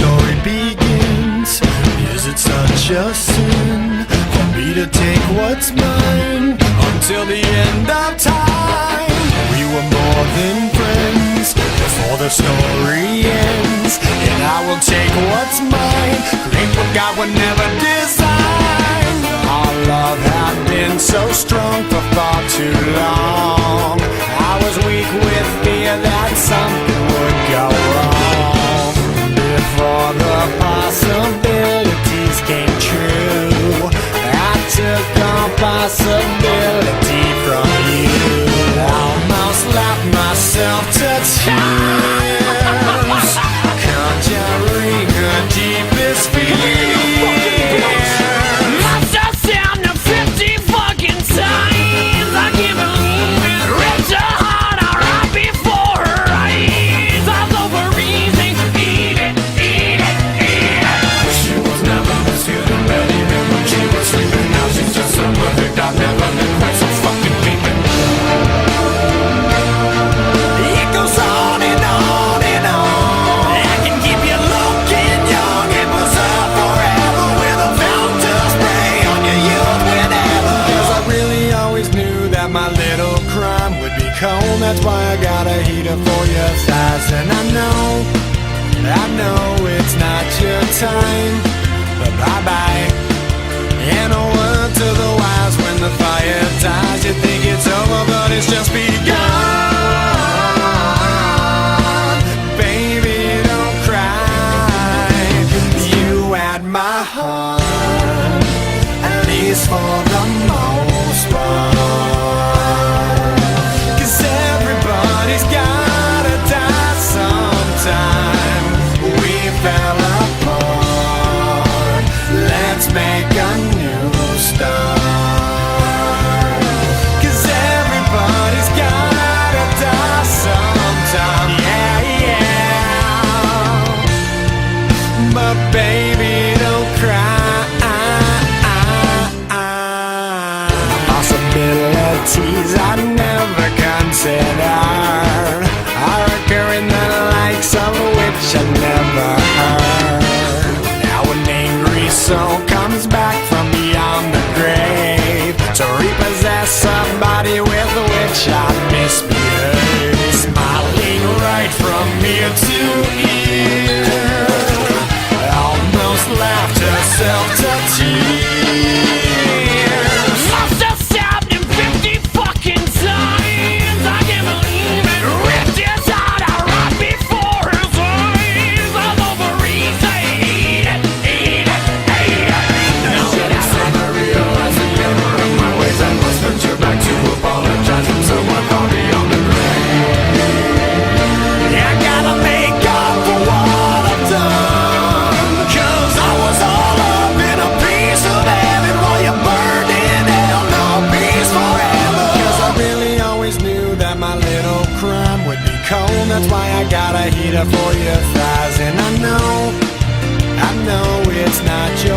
story begins. Is it such a sin for me to take what's mine until the end of time? We were more than friends before the story ends, and I will take what's mine, create what God would never design. Our love had been so strong for far too long. I was weak with fear that something would go wrong before the possibilities came true. I took all possibility from you. Almost left myself to tears, conjuring her deepest fears. That's why I got a heater for your thighs. And I know it's not your time, but bye-bye. And a word to the wise, when the fire dies, you think it's over, but it's just begun. Baby, don't cry. You had my heart, at least for the most part. Everybody's gotta die sometime. We fell apart. Let's make a new start. 'Cause everybody's gotta die sometime. Yeah, yeah. But baby, don't cry. Possibilities I never considered are occurring, the likes of which I never heard. Now an angry soul comes back from beyond the grave to repossess somebody with which I misbehaved. Smiling right from ear to ear, almost laughed herself to tears. That's why I got a heater for your thighs. And I know it's not your